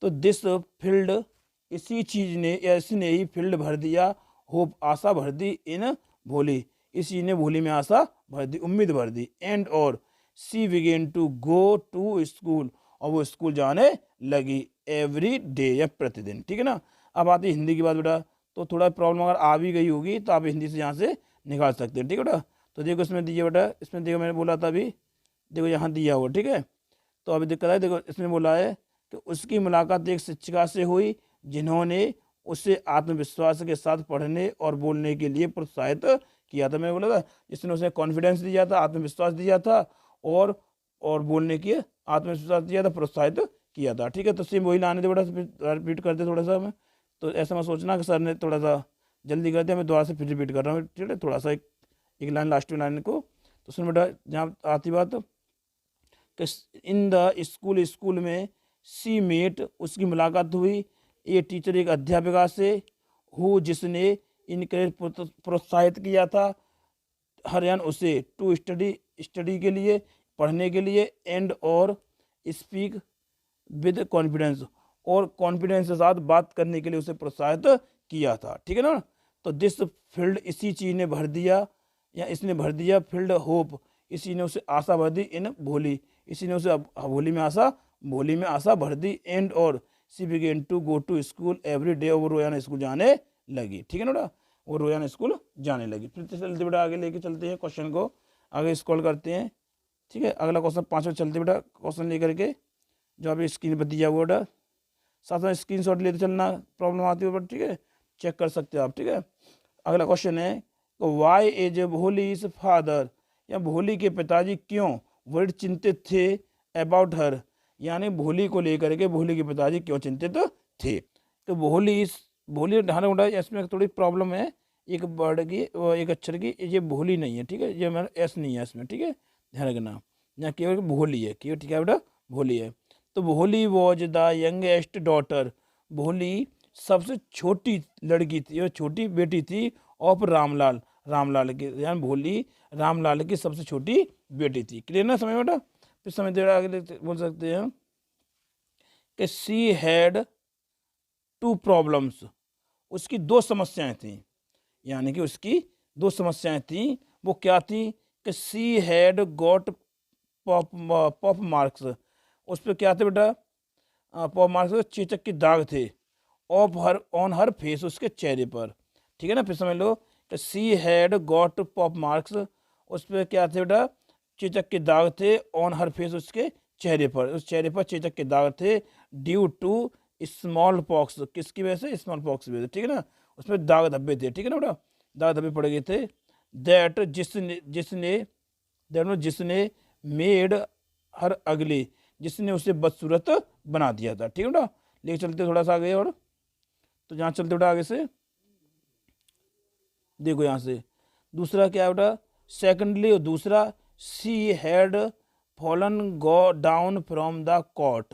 तो दिस फील्ड, इसी चीज ने या इसने ही फील्ड भर दिया, होप, आशा भर दी, इन भोली, इसी ने भोली में आशा भर दी, उम्मीद भर दी। एंड और, she began to go to school, और वो स्कूल जाने लगी, एवरी डे, या प्रतिदिन। ठीक है ना, अब आती है हिंदी की बात बेटा। तो थोड़ा प्रॉब्लम अगर आ भी गई होगी तो आप हिंदी से यहाँ से निकाल सकते हैं। ठीक है बेटा, तो देखो इसमें दिया बेटा, इसमें देखो मैंने बोला था अभी, देखो यहाँ दिया हुआ। ठीक है, तो अभी दिक्कत है, देखो इसमें बोला है कि उसकी मुलाकात एक शिक्षिका से हुई, जिन्होंने उसे आत्मविश्वास के साथ पढ़ने और बोलने के लिए प्रोत्साहित किया था। मैं बोला था, जिसने उसे कॉन्फिडेंस दिया था, आत्मविश्वास दिया था, और बोलने की आत्मविश्वास दिया था, प्रोत्साहित किया था। ठीक है, तो सेम वही लाने दे बेटा, रिपीट करते थोड़ा सा हमें। तो ऐसा मैं सोचना कि सर ने थोड़ा सा जल्दी कर दिया, मैं दोबारा से फिर रिपीट कर रहा हूँ। ठीक है, थोड़ा सा एक लाइन, लास्ट लाइन को। तो सुन बेटा, जहाँ आती बात कि इन द स्कूल, स्कूल में, सी मेट, उसकी मुलाकात हुई, ये टीचर, एक अध्यापिका से, हु जिसने इनकरेज, प्रोत्साहित किया था, हरियाण उसे, टू स्टडी, स्टडी के लिए, पढ़ने के लिए। एंड और, स्पीक विद कॉन्फिडेंस, और कॉन्फिडेंस के साथ बात करने के लिए उसे प्रोत्साहित किया था। ठीक है ना, तो दिस फील्ड, इसी चीज ने भर दिया, या इसने भर दिया, फील्ड होप, इसी ने उसे आशा भर दी, इन भोली, इसी ने उसे भोली में आशा भर दी। एंड और, she began to go to school every day, वो रोजाना स्कूल जाने लगी। ठीक है ना बेटा, वो रोजाना स्कूल जाने लगी। फिर चलते बेटा आगे लेके चलते हैं क्वेश्चन को, आगे स्क्रॉल करते हैं। ठीक है, अगला क्वेश्चन 5 चलते बेटा क्वेश्चन लेकर के, जो अभी स्क्रीन पर दिया हुआ बेटा, साथ में स्क्रीन शॉट लेते चलना, प्रॉब्लम आती है बट ठीक है चेक कर सकते हो आप। ठीक है, अगला क्वेश्चन है वाई इज भोलीज फादर, या भोली के पिताजी क्यों वर्ड चिंतित थे अबाउट हर, यानी भोली को लेकर के भोली के पिताजी क्यों चिंतित थे। तो भोली ध्यान उठा, इसमें थोड़ी प्रॉब्लम है, एक वर्ड की एक अक्षर की, ये भोली नहीं है। ठीक है, ये मेरा एस नहीं है इसमें। ठीक है, ध्यान रखना, यहाँ केवल भोली है, केवल ठीक है बेटा भोली है। तो भोली वॉज द यंगेस्ट डॉटर, भोली सबसे छोटी लड़की थी और छोटी बेटी थी ऑफ रामलाल, रामलाल की, यानी भोली रामलाल की सबसे छोटी बेटी थी। क्लियर ना समय बेटा। फिर समय दे आगे बोल सकते हैं कि सी हैड टू प्रॉब्लम्स, उसकी दो समस्याएं थी, यानी कि उसकी दो समस्याएं थी। वो क्या थी कि she had got pop marks, उस पर क्या थे बेटा, पॉप मार्क्स चेचक के दाग थे, of her on her face, उसके चेहरे पर। ठीक है ना, फिर समझ लो कि she had got pop marks, उस पर क्या थे बेटा, चेचक के दाग थे, ऑन हर फेस, उसके चेहरे पर, उस चेहरे पर चेचक के दाग थे, ड्यू टू स्मॉल पॉक्स, किसकी वजह से, स्मॉल पॉक्स की वजह से। ठीक है ना, उसमें दाग धब्बे थे। ठीक है ना बेटा, दाग धब्बे पड़ गए थे। दैट जिसने मेड हर अगली, जिसने उसे बदसूरत बना दिया था। ठीक है बेटा, लेके चलते थोड़ा सा आगे, और तो जहाँ चलते बेटा आगे से देखो, यहाँ से दूसरा क्या है बेटा, सेकेंडली, और दूसरा she had fallen go down from the cot,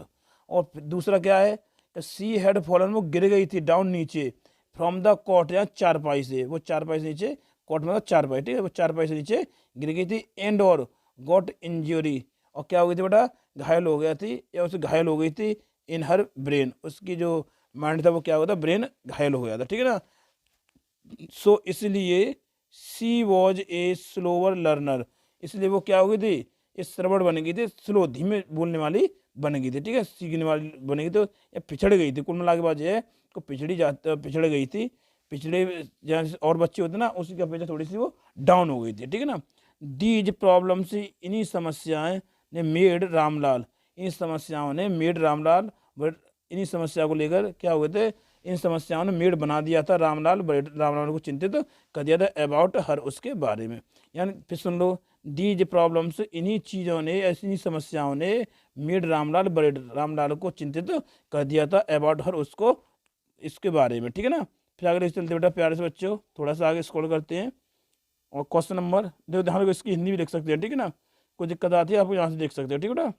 और दूसरा क्या है, सी हैड फॉलन, वो गिर गई थी, डाउन नीचे, फ्रॉम द कॉट, या चारपाई से, वो चारपाई से नीचे, कॉट मतलब चारपाई। ठीक है, वो चारपाई से नीचे गिर गई थी, एंड और गॉट इंजरी, और क्या हो गई थी बेटा, घायल हो गया थी, या उसे घायल हो गई थी, इन हर ब्रेन, उसकी जो माइंड था वो क्या हुआ था, ब्रेन घायल हो गया था। ठीक है ना, सो इसलिए सी वॉज ए स्लोअर लर्नर, इसलिए वो क्या हो गई थी, इस श्रवण बन गई थी, स्लो धीमे बोलने वाली बन गई थी। ठीक है, सीखने वाली बन गई, तो ये पिछड़ गई थी, कुल मिला के बाद है को पिछड़ गई थी, पिछड़े जैसे और बच्चे होते ना, उसकी अपेक्षा थोड़ी सी वो डाउन हो गई थी। ठीक है ना, दीज प्रॉब्लम्स, इन्हीं समस्याएं ने मेड रामलाल, इन समस्याओं ने मेड रामलाल, बट इन्हीं समस्या को लेकर क्या हुए थे, इन समस्याओं ने मेड बना दिया था रामलाल, रामलाल को चिंतित कर दिया था अबाउट हर, उसके बारे में। यानी फिर सुन लो, दीज प्रॉब्लम्स, इन्हीं चीज़ों ने, ऐसी समस्याओं ने मेड रामलाल, बड़े रामलाल को चिंतित कर दिया था अबाउट हर, उसको, इसके बारे में। ठीक है ना, फिर आगे चलते बेटा प्यारे से बच्चों, थोड़ा सा आगे स्क्रॉल करते हैं, और क्वेश्चन नंबर देखो, ध्यान रखो इसकी हिंदी भी देख सकते हैं। ठीक है ना, कोई दिक्कत आती है आपको यहाँ से देख सकते हो। ठीक है बेटा,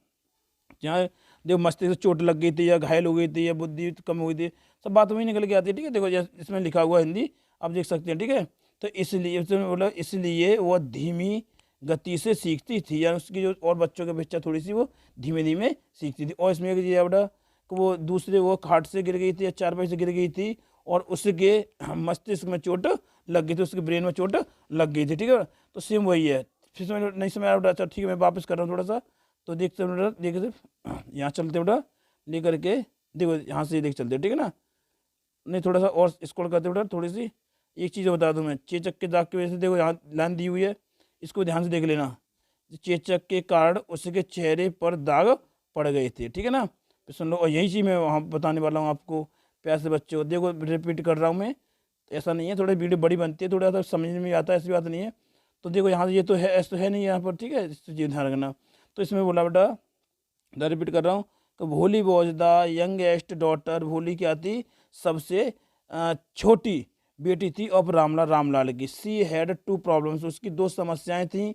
जहाँ देखो मस्तिष्क से चोट लग गई थी, या घायल हो गई थी, या बुद्धि कम हो गई थी, सब बात वही निकल के आती है। ठीक है, देखो इसमें लिखा हुआ हिंदी आप देख सकते हैं। ठीक है, तो इसलिए बोला, इसलिए वह धीमी गति से सीखती थी, या उसकी जो और बच्चों के बच्चा थोड़ी सी वो धीमे धीमे सीखती थी। और इसमें एक चीज़ बेटा कि वो दूसरे वो खाट से गिर गई थी, या चारपाई से गिर गई थी, और उसके मस्तिष्क में चोट लग गई थी, उसके ब्रेन में चोट लग गई थी। ठीक है, तो सेम वही है। फिर समझ नहीं समझ आया बेटा, अच्छा ठीक है, मैं वापस कर रहा हूँ थोड़ा सा, तो देखते बेटा, देखिए यहाँ चलते बेटा लेकर के, देखो यहाँ से देख चलते। ठीक है ना, नहीं थोड़ा सा और स्क्रॉल करते बेटा, थोड़ी सी एक चीज़ बता दूँ मैं, चेचक के दाग की वजह से, देखो यहाँ लाइन दी हुई है, इसको ध्यान से देख लेना, चेचक के कारण उसके चेहरे पर दाग पड़ गए थे। ठीक है ना, फिर सुन लो, और यही चीज़ मैं वहाँ बताने वाला हूँ आपको, प्यार से बच्चों देखो, रिपीट कर रहा हूँ मैं, ऐसा नहीं है, थोड़ी वीडियो बड़ी बनती है, थोड़ा सा समझ में आता है, ऐसी बात नहीं है। तो देखो यहाँ से ये तो है, ऐसा तो है नहीं यहाँ पर। ठीक है, इस चीज़ ध्यान रखना। तो इसमें बोला बेटा, रिपीट कर रहा हूँ, तो भोली वॉज द यंगेस्ट डॉटर, भोली क्या थी, सबसे छोटी बेटी थी ऑफ रामलाल, रामलाल की। सी हैड टू प्रॉब्लम्स, उसकी दो समस्याएं थी।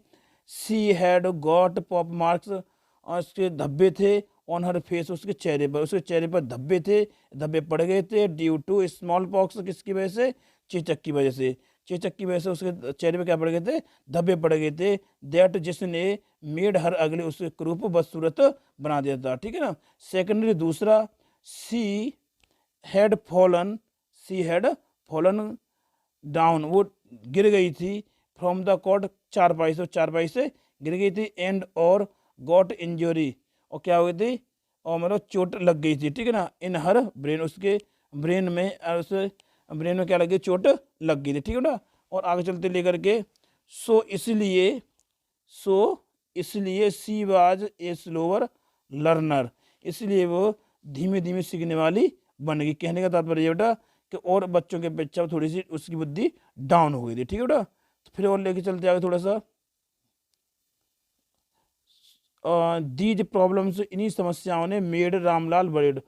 She had got pop marks, और उसके धब्बे थे, ऑन हर फेस, उसके चेहरे पर, उसके चेहरे पर धब्बे थे, धब्बे पड़ गए थे, ड्यू टू स्मॉल पॉक्स, किसकी वजह से, चेचक की वजह से, चेचक की वजह से उसके चेहरे पे क्या पड़ गए थे, धब्बे पड़ गए थे। दैट जिसने मेड हर अगले, उसके क्रूप बदसूरत बना दिया था। ठीक है ना, सेकेंडरी दूसरा, she had fallen, C had fallen down, वो गिर गई थी, फ्रॉम द कॉट, चारपाई से, चारपाई से गिर गई थी, एंड और गॉट इंजरी, और क्या हो गई थी, और मतलब चोट लग गई थी, ठीक है ना, इन हर ब्रेन, उसके ब्रेन में, उस ब्रेन में क्या लगी, चोट लग गई थी, ठीक है ना। और आगे चलते लेकर के, सो इसलिए she was a slower learner, इसलिए वो धीमे धीमे सीखने वाली बन गई। कहने का तात्पर्य ये बेटा कि और बच्चों के अपेक्षा थोड़ी सी उसकी बुद्धि डाउन हो गई थी, ठीक है बेटा। तो फिर और लेके चलते आगे थोड़ा सा, दीज प्रॉब्लम्स, इन्हीं समस्याओं ने मेड रामलाल वरीड,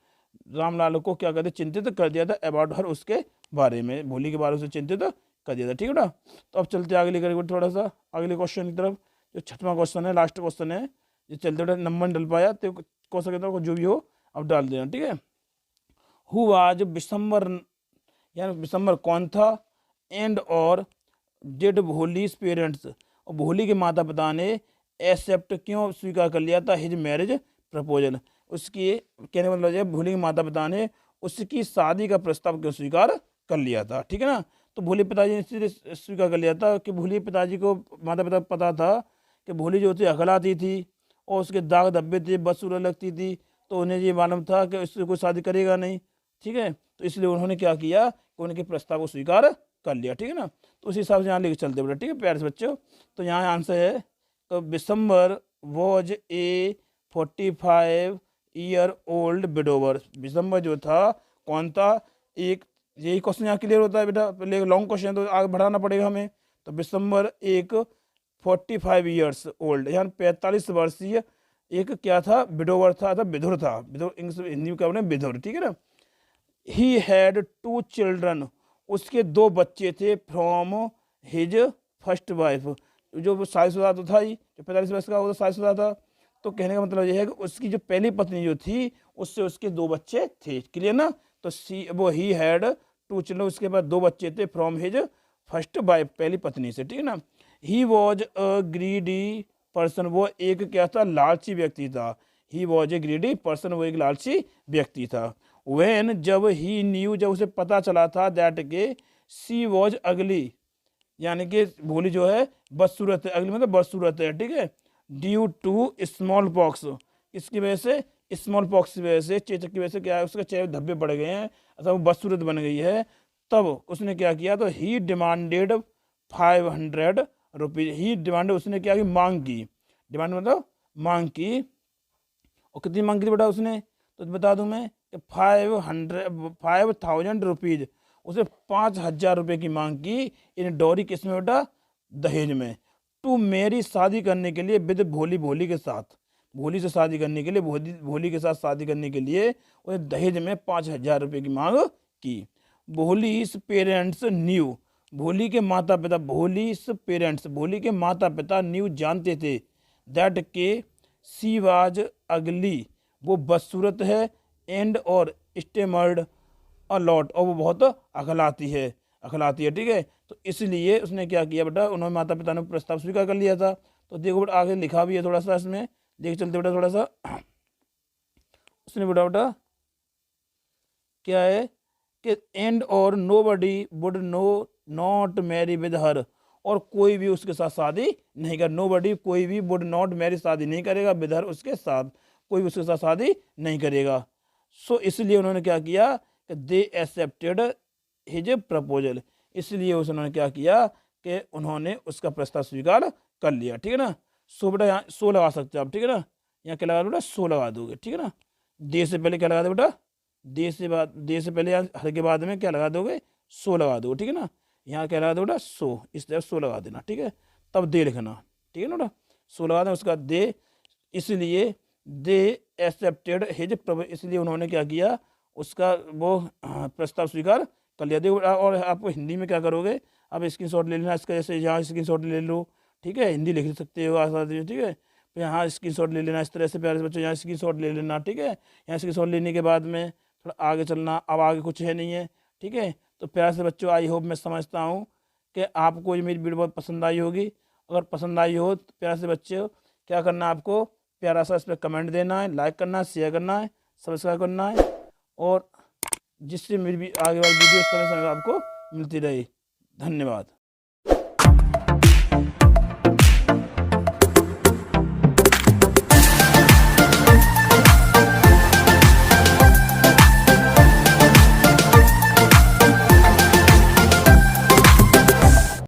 रामलाल को क्या कहते, चिंतित कर दिया था, अबाउट हर, उसके बारे में, भोली के बारे में चिंतित कर दिया था, ठीक है ना। तो अब चलते आगे लेकर थोड़ा सा अगले क्वेश्चन की तरफ, जो 6वां क्वेश्चन है, लास्ट क्वेश्चन है, जो चलते बेटा नंबर डल पाया तो क्वेश्चन के अंदर जो भी हो अब डाल देना, ठीक है। हु वाज विशंबर, यानी विशंबर कौन था, एंड और डिड भोलीज पेरेंट्स, और भोली के माता पिता ने एक्सेप्ट क्यों स्वीकार कर लिया था, हिज मैरिज प्रपोजल, उसकी कहने का मतलब है भोली के माता पिता ने उसकी शादी का प्रस्ताव क्यों स्वीकार कर लिया था, ठीक है ना। तो भोली पिताजी ने इसलिए स्वीकार कर लिया था कि भोली पिताजी को, माता पिता को पता था कि भोली जो थी अकलाती थी और उसके दाग धब्बे थे, बदसूरत लगती थी, तो उन्हें ये मालूम था कि इससे कोई शादी करेगा नहीं, ठीक है। तो इसलिए उन्होंने क्या किया कि उनके प्रस्ताव को स्वीकार कर लिया, ठीक है ना। तो उस हिसाब से यहाँ लेके चलते बेटा, ठीक है प्यारे से बच्चों। तो यहाँ आंसर है, तो Vishambar was a 45 year old widower, Vishambar जो था कौन था, एक, यही क्वेश्चन यहाँ क्लियर होता है बेटा, पहले लॉन्ग क्वेश्चन तो आगे बढ़ाना पड़ेगा हमें। तो विशंबर एक 45 ईयर्स ओल्ड, यानी 45 वर्षीय एक क्या था, विडोवर था विधुर था, विधुर इंग्लिश हिंदी में क्या बोले, विधुर, ठीक है ना। ही हैड 2 चिल्ड्रन, उसके 2 बच्चे थे, फ्रॉम हिज फर्स्ट वाइफ, जो शादीशुदा तो था ही, जो 45 वर्ष का वो तो शादीशुदा था। तो कहने का मतलब यह है कि उसकी जो पहली पत्नी जो थी उससे उसके 2 बच्चे थे, क्लियर ना। तो वो ही हैड 2 चिल्ड्रन, उसके बाद 2 बच्चे थे, फ्रॉम हिज फर्स्ट वाइफ, पहली पत्नी से, ठीक है ना। He was a greedy person, वो एक क्या था, लालची व्यक्ति था। He was a greedy person, वो एक लालची व्यक्ति था। वेन, जब ही न्यू, जब उसे पता चला था, दैट के सी वॉज अगली, यानी कि भोली जो है बदसूरत है, अगली मतलब बदसूरत है, ठीक है। ड्यू टू स्मॉल पॉक्स, इसकी वजह से, स्मॉल पॉक्स की वजह से, चेचक की वजह से क्या है, उसके चेहरे धब्बे पड़ गए हैं, अथवा वो बदसूरत बन गई है। तब उसने क्या किया, तो ही डिमांडेड 500 रुपीज, ही डिमांडेड, उसने क्या की, मांग की, डिमांड मतलब मांग की। और कितनी मांग की थी बेटा उसने, तो बता दूं मैं कि 5,000 रुपीज, उसे 5,000 रुपये की मांग की, इन डॉरी किस में बेटा, दहेज में, टू मेरी, शादी करने के लिए, विद भोली, भोली के साथ, भोली से शादी करने के लिए, भोली के साथ शादी करने के लिए उसे दहेज में 5,000 रुपये की मांग की। भोलीस पेरेंट्स न्यू, भोली के माता पिता, भोलीस पेरेंट्स, भोली के माता पिता न्यू, जानते थे, दैट के सी वाज अगली, वो बदसूरत है, एंड और स्टेमर्ड अलॉट, और वो बहुत अखलाती है, ठीक है। तो इसलिए उसने क्या किया बेटा, उन्होंने माता पिता ने प्रस्ताव स्वीकार कर लिया था। तो देखो बेटा आगे लिखा भी है थोड़ा सा, इसमें देख चलते बेटा थोड़ा सा, उसने बेटा क्या है कि एंड और nobody would no not marry with her, और कोई भी उसके साथ शादी नहीं कर, नो बडी, कोई भी, वुड नॉट मैरी, शादी नहीं करेगा, विद हर, उसके साथ, कोई भी उसके साथ शादी नहीं करेगा। सो इसलिए उन्होंने क्या किया कि दे एक्सेप्टेड हिज प्रपोजल, इसलिए उन्होंने क्या किया कि उन्होंने उसका प्रस्ताव स्वीकार कर लिया, ठीक है ना। सो बेटा यहाँ सो लगा सकते हो आप, ठीक है ना, यहाँ क्या लगा दो बेटा, सो लगा दोगे, ठीक है ना। दे से पहले क्या लगा दो बेटा, दे से पहले यहाँ हर के बाद में क्या लगा दोगे, सो लगा दोगे, ठीक है ना। यहाँ क्या लगा दो बेटा, सो, इस तरह सो लगा देना, ठीक है। तब दे लिखना, ठीक है ना बेटा, सो लगा देना, उसका दे, इसलिए दे एक्सेप्टेड हिज, इसलिए उन्होंने क्या किया, उसका वो प्रस्ताव स्वीकार कर लिया। देखो और आपको हिंदी में क्या करोगे, आप स्क्रीनशॉट ले लेना इसका, जैसे यहाँ स्क्रीनशॉट ले लो, ठीक है, हिंदी लिख सकते हो आसानी से, ठीक है। फिर यहाँ स्क्रीनशॉट ले लेना, इस तरह से प्यारे से बच्चों यहाँ स्क्रीनशॉट ले लेना, ठीक है। यहाँ स्क्रीनशॉट लेने के बाद में थोड़ा आगे चलना, अब आगे कुछ है नहीं है, ठीक है। तो प्यारे से बच्चों, आई होप, मैं समझता हूँ कि आपको ये मेरी वीडियो बहुत पसंद आई होगी। अगर पसंद आई हो तो प्यारे से बच्चों क्या करना है, आपको प्यारा सा इस पर कमेंट देना है, लाइक करना है, शेयर करना है, सब्सक्राइब करना है, और जिससे मेरी भी आगे वाली वीडियो समय समय आपको मिलती रहे। धन्यवाद।